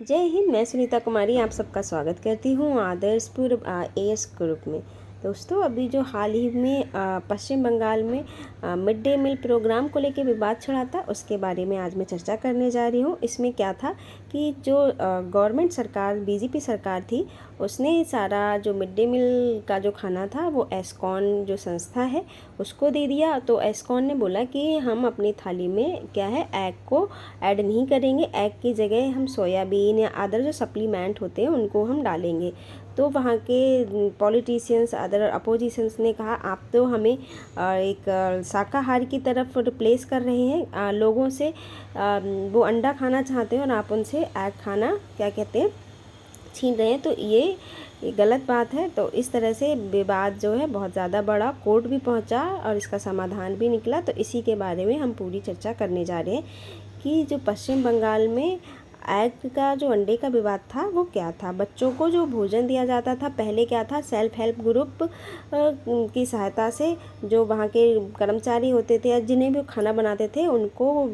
जय हिंद। मैं सुनीता कुमारी आप सबका स्वागत करती हूँ आदर्शपुर एएस ग्रुप में। दोस्तों, अभी जो हाल ही में पश्चिम बंगाल में मिड डे मील प्रोग्राम को लेकर विवाद छिड़ा था, उसके बारे में आज मैं चर्चा करने जा रही हूँ। इसमें क्या था कि जो गवर्नमेंट सरकार बीजेपी सरकार थी, उसने सारा जो मिड डे मील का जो खाना था वो एस्कॉन जो संस्था है उसको दे दिया। तो एस्कॉन ने बोला कि हम अपनी थाली में क्या है, एग को ऐड नहीं करेंगे, एग की जगह हम सोयाबीन या अदर जो सप्लीमेंट होते हैं उनको हम डालेंगे। तो वहाँ के पॉलिटिशियंस, अदर अपोजिशंस ने कहा आप तो हमें एक शाकाहारी की तरफ रिप्लेस कर रहे हैं लोगों से। वो अंडा खाना चाहते हैं और आप उनसे एग खाना क्या कहते हैं छीन रहे हैं। तो ये गलत बात है। तो इस तरह से विवाद जो है बहुत ज़्यादा बड़ा, कोर्ट भी पहुंचा और इसका समाधान भी निकला। तो इसी के बारे में हम पूरी चर्चा करने जा रहे हैं कि जो पश्चिम बंगाल में एग का जो अंडे का विवाद था वो क्या था। बच्चों को जो भोजन दिया जाता था, पहले क्या था, सेल्फ हेल्प ग्रुप की सहायता से जो वहाँ के कर्मचारी होते थे या जिन्हें भी खाना बनाते थे उनको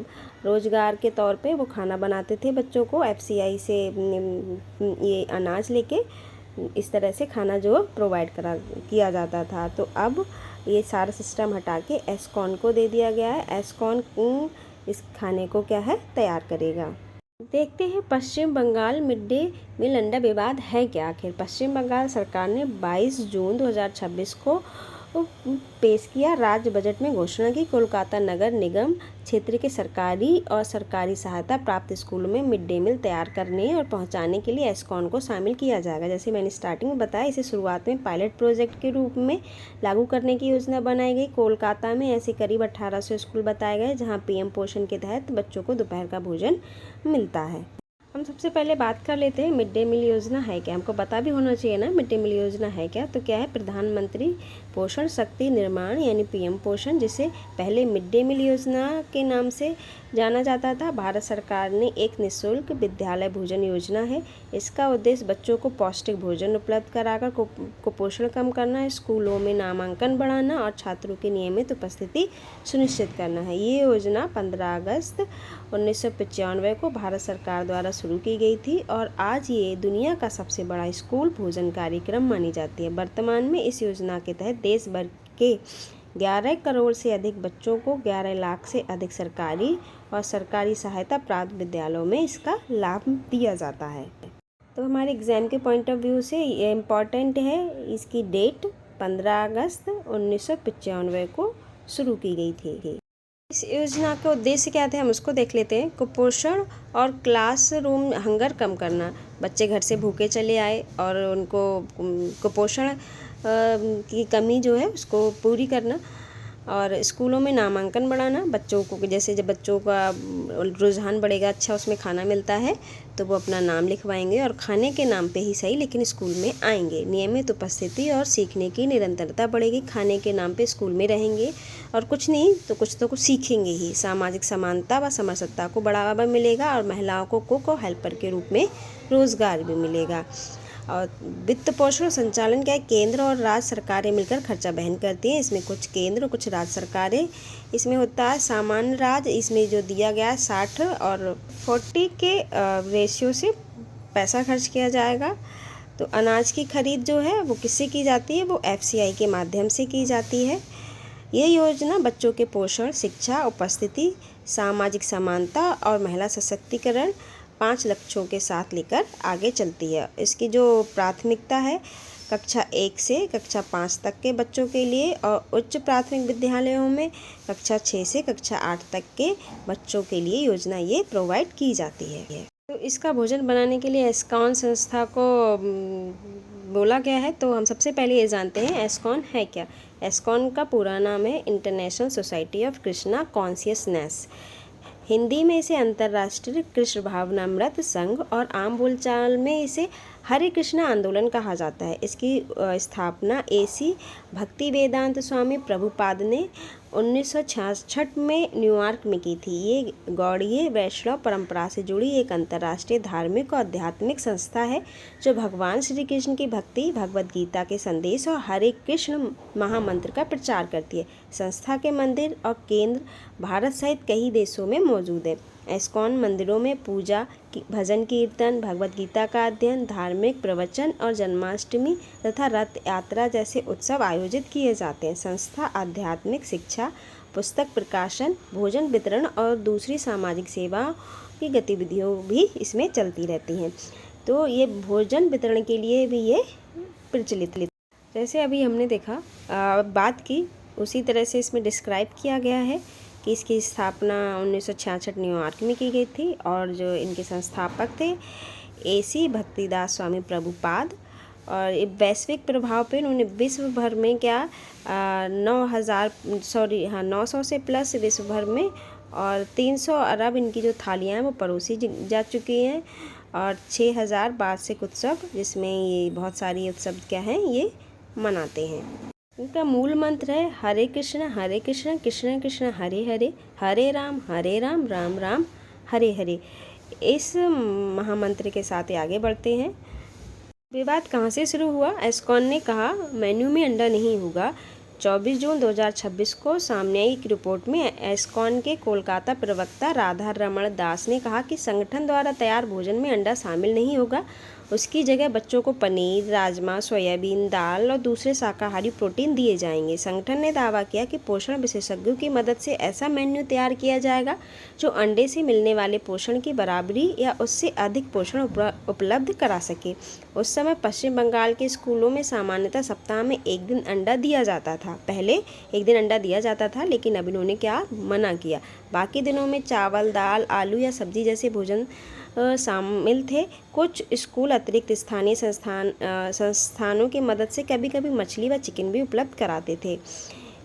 रोज़गार के तौर पे वो खाना बनाते थे बच्चों को। एफसीआई से ये अनाज लेके इस तरह से खाना जो प्रोवाइड किया जाता था। तो अब ये सारा सिस्टम हटा के एस्कॉन को दे दिया गया है। एस्कॉन इस खाने को क्या है, तैयार करेगा। देखते हैं पश्चिम बंगाल मिड डे मील अंडा विवाद है क्या आखिर। पश्चिम बंगाल सरकार ने 22 जून 2026 को पेश किया राज्य बजट में घोषणा की कोलकाता नगर निगम क्षेत्र के सरकारी और सरकारी सहायता प्राप्त स्कूलों में मिड डे मील तैयार करने और पहुंचाने के लिए एस्कॉन को शामिल किया जाएगा। जैसे मैंने स्टार्टिंग में बताया, इसे शुरुआत में पायलट प्रोजेक्ट के रूप में लागू करने की योजना बनाई गई। कोलकाता में ऐसे करीब 1800 स्कूल बताए गए जहाँ पीएम पोषण के तहत बच्चों को दोपहर का भोजन मिलता है। हम सबसे पहले बात कर लेते हैं मिड डे मील योजना है क्या। हमको पता भी होना चाहिए ना मिड डे मील योजना है क्या। तो क्या है, प्रधानमंत्री पोषण शक्ति निर्माण यानी पीएम पोषण, जिसे पहले मिड डे मील योजना के नाम से जाना जाता था। भारत सरकार ने एक निःशुल्क विद्यालय भोजन योजना है। इसका उद्देश्य बच्चों को पौष्टिक भोजन उपलब्ध कराकर कुपोषण कम करना, स्कूलों में नामांकन बढ़ाना और छात्रों की नियमित उपस्थिति सुनिश्चित करना है। ये योजना 15 अगस्त 1995 को भारत सरकार द्वारा शुरू की गई थी और आज ये दुनिया का सबसे बड़ा स्कूल भोजन कार्यक्रम मानी जाती है। वर्तमान में इस योजना के तहत देश भर के 11 करोड़ से अधिक बच्चों को 11 लाख से अधिक सरकारी और सरकारी सहायता प्राप्त विद्यालयों में इसका लाभ दिया जाता है। तो हमारे एग्ज़ाम के पॉइंट ऑफ व्यू से ये इम्पॉर्टेंट है। इसकी डेट 15 अगस्त 1995 को शुरू की गई थी। इस योजना का उद्देश्य क्या थे, हम उसको देख लेते हैं। कुपोषण और क्लासरूम हंगर कम करना। बच्चे घर से भूखे चले आए और उनको कुपोषण की कमी जो है उसको पूरी करना, और स्कूलों में नामांकन बढ़ाना। बच्चों को जैसे जब बच्चों का रुझान बढ़ेगा, अच्छा उसमें खाना मिलता है तो वो अपना नाम लिखवाएंगे और खाने के नाम पे ही सही लेकिन स्कूल में आएंगे। नियमित उपस्थिति और सीखने की निरंतरता बढ़ेगी। खाने के नाम पे स्कूल में रहेंगे और कुछ नहीं तो कुछ सीखेंगे ही। सामाजिक समानता व समरसता को बढ़ावा मिलेगा और महिलाओं को कुक और हेल्पर के रूप में रोजगार भी मिलेगा। और वित्त पोषण संचालन क्या है, केंद्र और राज्य सरकारें मिलकर खर्चा वहन करती हैं। इसमें कुछ केंद्र कुछ राज्य सरकारें इसमें होता है। सामान्य राज्य इसमें जो दिया गया है 60 और 40 के रेशियो से पैसा खर्च किया जाएगा। तो अनाज की खरीद जो है वो किससे की जाती है, वो एफसीआई के माध्यम से की जाती है। ये योजना बच्चों के पोषण, शिक्षा, उपस्थिति, सामाजिक समानता और महिला सशक्तिकरण 5 लक्ष्यों के साथ लेकर आगे चलती है। इसकी जो प्राथमिकता है कक्षा 1 से कक्षा 5 तक के बच्चों के लिए और उच्च प्राथमिक विद्यालयों में कक्षा 6 से कक्षा 8 तक के बच्चों के लिए योजना ये प्रोवाइड की जाती है। तो इसका भोजन बनाने के लिए एस्कॉन संस्था को बोला गया है। तो हम सबसे पहले ये जानते हैं एस्कॉन है क्या। एस्कॉन का पूरा नाम है international society of Krishna consciousness. Hindi में इसे अंतर्राष्ट्रीय कृष्ण भावनामृत संघ और आम बोलचाल में इसे हरे कृष्णा आंदोलन कहा जाता है। इसकी स्थापना एसी भक्ति वेदांत स्वामी प्रभुपाद ने 1966 में न्यूयॉर्क में की थी। ये गौड़ीय वैष्णव परंपरा से जुड़ी एक अंतर्राष्ट्रीय धार्मिक और आध्यात्मिक संस्था है जो भगवान श्री कृष्ण की भक्ति, भगवद गीता के संदेश और हरे कृष्ण महामंत्र का प्रचार करती है। संस्था के मंदिर और केंद्र भारत सहित कई देशों में मौजूद है। एस्कॉन मंदिरों में पूजा, भजन कीर्तन, भगवत गीता का अध्ययन, धार्मिक प्रवचन और जन्माष्टमी तथा रथ यात्रा जैसे उत्सव आयोजित किए जाते हैं। संस्था आध्यात्मिक शिक्षा, पुस्तक प्रकाशन, भोजन वितरण और दूसरी सामाजिक सेवा की गतिविधियों भी इसमें चलती रहती हैं। तो ये भोजन वितरण के लिए भी ये प्रचलित। जैसे अभी हमने देखा बात की, उसी तरह से इसमें डिस्क्राइब किया गया है कि इसकी स्थापना 1966 न्यूयॉर्क में की गई थी और जो इनके संस्थापक थे AC भक्तिदास स्वामी प्रभुपाद। और वैश्विक प्रभाव पे उन्होंने विश्व भर में 900 से प्लस विश्व भर में, और 300 अरब इनकी जो थालियाँ हैं वो परोसी जा चुकी हैं, और 6000 वार्षिक उत्सव जिसमें ये बहुत सारी उत्सव ये मनाते हैं। इनका मूल मंत्र है हरे कृष्ण कृष्ण कृष्ण हरे हरे, हरे राम राम राम हरे हरे। इस महामंत्र के साथ आगे बढ़ते हैं। विवाद कहाँ से शुरू हुआ? एस्कॉन ने कहा मेन्यू में अंडा नहीं होगा। 24 जून 2026 को सामने आई एक रिपोर्ट में एस्कॉन के कोलकाता प्रवक्ता राधा रमण दास ने कहा कि संगठन द्वारा तैयार भोजन में अंडा शामिल नहीं होगा। उसकी जगह बच्चों को पनीर, राजमा, सोयाबीन, दाल और दूसरे शाकाहारी प्रोटीन दिए जाएंगे। संगठन ने दावा किया कि पोषण विशेषज्ञों की मदद से ऐसा मेन्यू तैयार किया जाएगा जो अंडे से मिलने वाले पोषण की बराबरी या उससे अधिक पोषण उपलब्ध करा सके। उस समय पश्चिम बंगाल के स्कूलों में सामान्यतः सप्ताह में एक दिन अंडा दिया जाता था। पहले एक दिन अंडा दिया जाता था, लेकिन अब इन्होंने मना किया। बाकी दिनों में चावल, दाल, आलू या सब्जी जैसे भोजन शामिल थे। कुछ स्कूल अतिरिक्त स्थानीय संस्थानों की मदद से कभी कभी मछली व चिकन भी उपलब्ध कराते थे।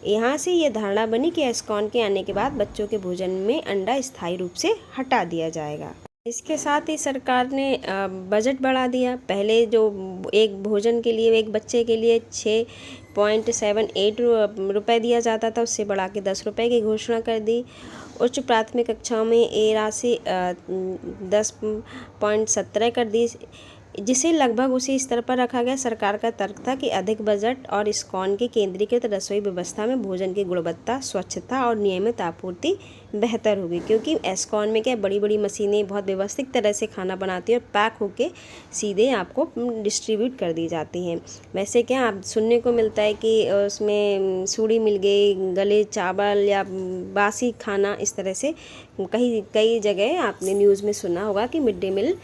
यहाँ से ये धारणा बनी कि एस्कॉन के आने के बाद बच्चों के भोजन में अंडा स्थायी रूप से हटा दिया जाएगा। इसके साथ ही सरकार ने बजट बढ़ा दिया। पहले जो एक भोजन के लिए, एक बच्चे के लिए 6.78 रुपये दिया जाता था, उससे बढ़ा के 10 रुपये की घोषणा कर दी। उच्च प्राथमिक कक्षाओं में ये राशि 10.17 कर दी, जिसे लगभग उसी स्तर पर रखा गया। सरकार का तर्क था कि अधिक बजट और एस्कॉन के केंद्रीकृत रसोई व्यवस्था में भोजन की गुणवत्ता, स्वच्छता और नियमित आपूर्ति बेहतर होगी, क्योंकि एस्कॉन में बड़ी बड़ी मशीनें बहुत व्यवस्थित तरह से खाना बनाती है और पैक होके सीधे आपको डिस्ट्रीब्यूट कर दी जाती हैं। वैसे आप सुनने को मिलता है कि उसमें सूड़ी मिल गई, गले चावल या बासी खाना, इस तरह से कई जगह आपने न्यूज़ में सुना होगा कि मिड डे मील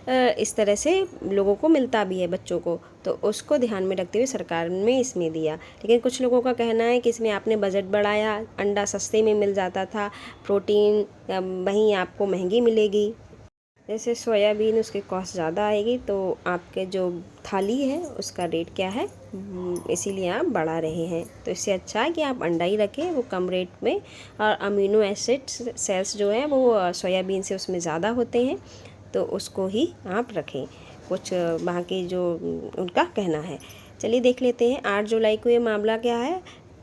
इस तरह से लोगों को मिलता भी है, बच्चों को। तो उसको ध्यान में रखते हुए सरकार ने इसमें दिया। लेकिन कुछ लोगों का कहना है कि इसमें आपने बजट बढ़ाया, अंडा सस्ते में मिल जाता था, प्रोटीन वहीं आपको महंगी मिलेगी। जैसे सोयाबीन, उसकी कॉस्ट ज़्यादा आएगी, तो आपके जो थाली है उसका रेट है, इसीलिए आप बढ़ा रहे हैं। तो इससे अच्छा है कि आप अंडा ही रखें, वो कम रेट में, और अमीनो एसिड्स सेल्स जो हैं वो सोयाबीन से उसमें ज़्यादा होते हैं, तो उसको ही आप रखें। कुछ वहाँ की जो उनका कहना है। चलिए देख लेते हैं 8 जुलाई को ये मामला है।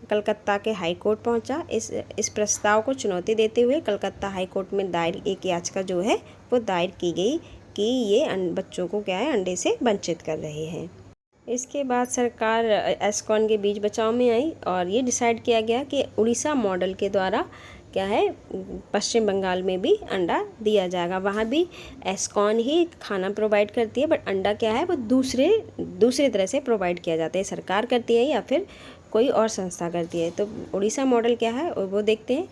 कलकत्ता के हाई कोर्ट पहुंचा। इस प्रस्ताव को चुनौती देते हुए कलकत्ता हाई कोर्ट में दायर एक याचिका वो दायर की गई कि ये बच्चों को अंडे से वंचित कर रहे हैं। इसके बाद सरकार एस्कॉन के बीच बचाव में आई और ये डिसाइड किया गया कि उड़ीसा मॉडल के द्वारा पश्चिम बंगाल में भी अंडा दिया जाएगा। वहाँ भी एस्कॉन ही खाना प्रोवाइड करती है, बट अंडा वो दूसरे तरह से प्रोवाइड किया जाता है। सरकार करती है या फिर कोई और संस्था करती है। तो उड़ीसा मॉडल और वो देखते हैं।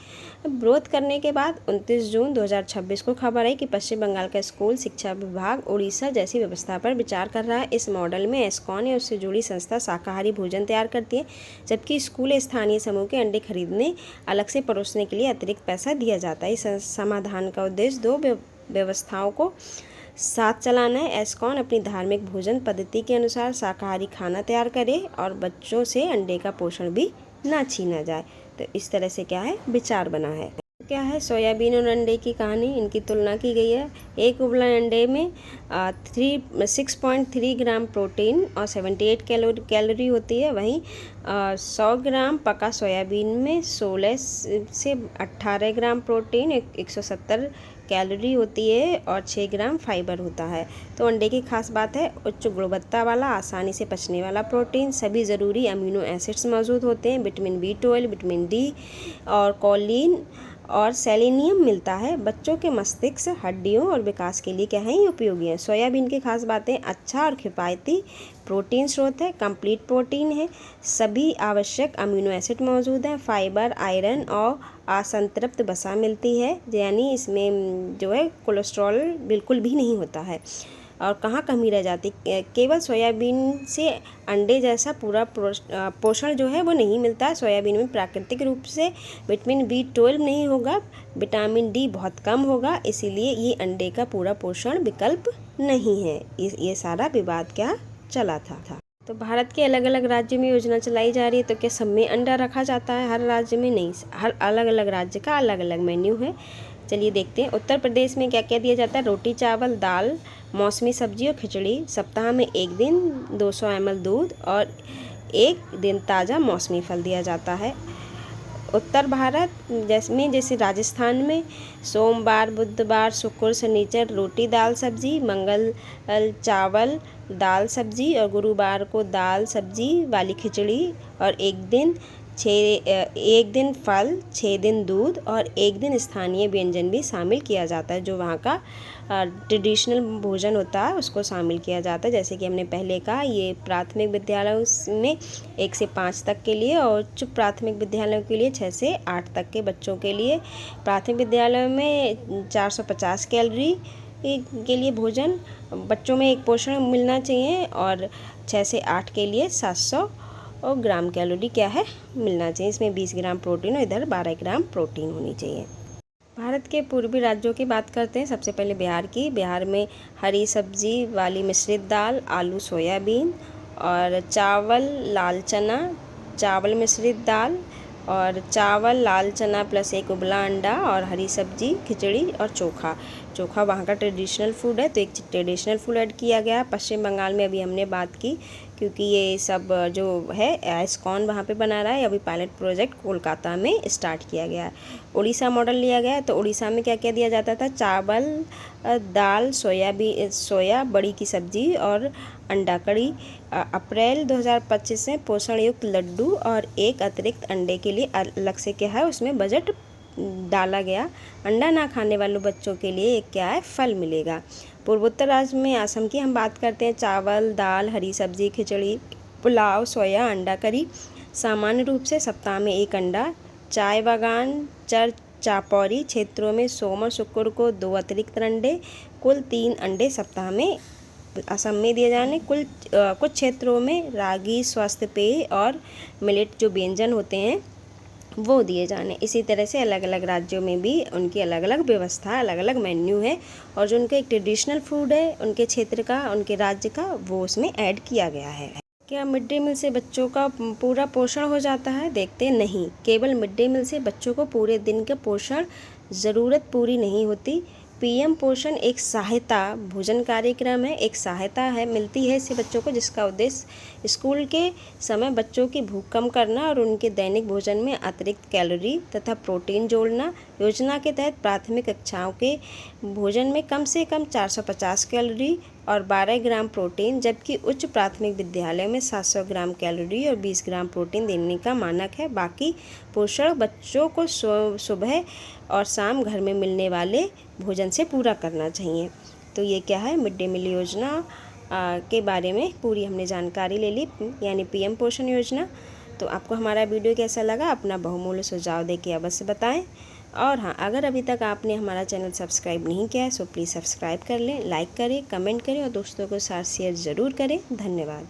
विरोध करने के बाद 29 जून 2026 को खबर आई कि पश्चिम बंगाल का स्कूल शिक्षा विभाग उड़ीसा जैसी व्यवस्था पर विचार कर रहा है। इस मॉडल में एस्कॉन या उससे जुड़ी संस्था शाकाहारी भोजन तैयार करती है, जबकि स्कूल स्थानीय समूह के अंडे खरीदने, अलग से परोसने के लिए अतिरिक्त पैसा दिया जाता है। इस समाधान का उद्देश्य 2 व्यवस्थाओं को साथ चलाना है। एस्कॉन अपनी धार्मिक भोजन पद्धति के अनुसार शाकाहारी खाना तैयार करे और बच्चों से अंडे का पोषण भी ना छीना जाए। तो इस तरह से विचार बना है। सोयाबीन और अंडे की कहानी, इनकी तुलना की गई है। एक उबले अंडे में 6.3 ग्राम प्रोटीन और 78 कैलोरी होती है। वहीं 100 ग्राम पका सोयाबीन में 16 से 18 ग्राम प्रोटीन, 170 कैलोरी होती है और 6 ग्राम फाइबर होता है। तो अंडे की खास बात है उच्च गुणवत्ता वाला, आसानी से पचने वाला प्रोटीन, सभी ज़रूरी अमीनो एसिड्स मौजूद होते हैं, विटामिन B12, विटामिन D और कॉलिन और सेलेनियम मिलता है। बच्चों के मस्तिष्क, हड्डियों और विकास के लिए क्या है, ये उपयोगी है। सोयाबीन की खास बातें, अच्छा और किफ़ायती प्रोटीन स्रोत है, कंप्लीट प्रोटीन है, सभी आवश्यक अमीनो एसिड मौजूद हैं, फाइबर, आयरन और असंतृप्त वसा मिलती है, यानी इसमें जो है कोलेस्ट्रॉल बिल्कुल भी नहीं होता है। और कहाँ कमी रह जाती, केवल सोयाबीन से अंडे जैसा पूरा पोषण जो है वो नहीं मिलता है। सोयाबीन में प्राकृतिक रूप से विटामिन B12 नहीं होगा, विटामिन D बहुत कम होगा, इसीलिए ये अंडे का पूरा पोषण विकल्प नहीं है। ये सारा विवाद क्या चला था। तो भारत के अलग अलग राज्य में योजना चलाई जा रही है, तो क्या सब में अंडा रखा जाता है? हर राज्य में नहीं, हर अलग अलग राज्य का अलग अलग मेन्यू है। चलिए देखते हैं। उत्तर प्रदेश में क्या क्या दिया जाता है, रोटी, चावल, दाल, मौसमी सब्जी और खिचड़ी। सप्ताह में एक दिन 200 ml दूध और एक दिन ताज़ा मौसमी फल दिया जाता है। उत्तर भारत जैसे राजस्थान में सोमवार, बुधवार, शुक्र, शनिचर रोटी, दाल, सब्जी, मंगल चावल, दाल, सब्जी और गुरुवार को दाल, सब्जी वाली खिचड़ी और एक दिन फल, 6 दिन दूध और एक दिन स्थानीय व्यंजन भी शामिल किया जाता है। जो वहाँ का ट्रेडिशनल भोजन होता है उसको शामिल किया जाता है। जैसे कि हमने पहले कहा, ये प्राथमिक विद्यालयों में 1 से 5 तक के लिए और उच्च प्राथमिक विद्यालयों के लिए 6 से 8 तक के बच्चों के लिए। प्राथमिक विद्यालयों में 450 कैलोरी के लिए भोजन बच्चों में एक पोषण मिलना चाहिए और 6 से 8 के लिए 700 ग्राम कैलोरी क्या है, मिलना चाहिए। इसमें 20 ग्राम प्रोटीन और इधर 12 ग्राम प्रोटीन होनी चाहिए। भारत के पूर्वी राज्यों की बात करते हैं। सबसे पहले बिहार की। बिहार में हरी सब्जी वाली मिश्रित दाल, आलू, सोयाबीन और चावल, लाल चना, चावल मिश्रित दाल और चावल, लाल चना प्लस एक उबला अंडा और हरी सब्जी, खिचड़ी और चोखा। चोखा वहाँ का ट्रेडिशनल फूड है, तो एक ट्रेडिशनल फूड ऐड किया गया है। पश्चिम बंगाल में अभी हमने बात की, क्योंकि ये सब जो है आइस्कॉन वहाँ पे बना रहा है। अभी पायलट प्रोजेक्ट कोलकाता में स्टार्ट किया गया है। उड़ीसा मॉडल लिया गया है, तो उड़ीसा में क्या क्या दिया जाता था, चावल, दाल, सोया बड़ी की सब्जी और अंडा कड़ी। अप्रैल 2025 से पोषण युक्त लड्डू और एक अतिरिक्त अंडे के लिए अलग से क्या है उसमें बजट डाला गया। अंडा ना खाने वाले बच्चों के लिए एक क्या है, फल मिलेगा। पूर्वोत्तर राज्य में असम की हम बात करते हैं। चावल, दाल, हरी सब्जी, खिचड़ी, पुलाव, सोया, अंडा करी। सामान्य रूप से सप्ताह में एक अंडा। चाय बागान, चापौरी क्षेत्रों में सोम और शुक्र को 2 अतिरिक्त अंडे। कुल 3 अंडे सप्ताह में असम में दिए जाने। कुछ क्षेत्रों में रागी, स्वस्थ पेय और मिलेट जो व्यंजन होते हैं वो दिए जाने। इसी तरह से अलग अलग राज्यों में भी उनकी अलग अलग व्यवस्था, अलग अलग मेन्यू है और जो उनका एक ट्रेडिशनल फूड है उनके क्षेत्र का, उनके राज्य का, वो उसमें ऐड किया गया है। क्या मिड डे मील से बच्चों का पूरा पोषण हो जाता है? देखते नहीं, केवल मिड डे मील से बच्चों को पूरे दिन के पोषण ज़रूरत पूरी नहीं होती। PM पोषण एक सहायता भोजन कार्यक्रम है, एक सहायता है मिलती है इससे बच्चों को, जिसका उद्देश्य स्कूल के समय बच्चों की भूख कम करना और उनके दैनिक भोजन में अतिरिक्त कैलोरी तथा प्रोटीन जोड़ना। योजना के तहत प्राथमिक कक्षाओं के भोजन में कम से कम 450 कैलोरी और 12 ग्राम प्रोटीन, जबकि उच्च प्राथमिक विद्यालय में 700 ग्राम कैलोरी और 20 ग्राम प्रोटीन देने का मानक है। बाकी पोषण बच्चों को सुबह और शाम घर में मिलने वाले भोजन से पूरा करना चाहिए। तो ये क्या है, मिड डे मील योजना के बारे में पूरी हमने जानकारी ले ली, यानी PM पोषण योजना। तो आपको हमारा वीडियो कैसा लगा, अपना बहुमूल्य सुझाव दे के अवश्य बताएं। और हाँ, अगर अभी तक आपने हमारा चैनल सब्सक्राइब नहीं किया है सो प्लीज़ सब्सक्राइब कर लें, लाइक करें, कमेंट करें और दोस्तों के साथ शेयर ज़रूर करें। धन्यवाद।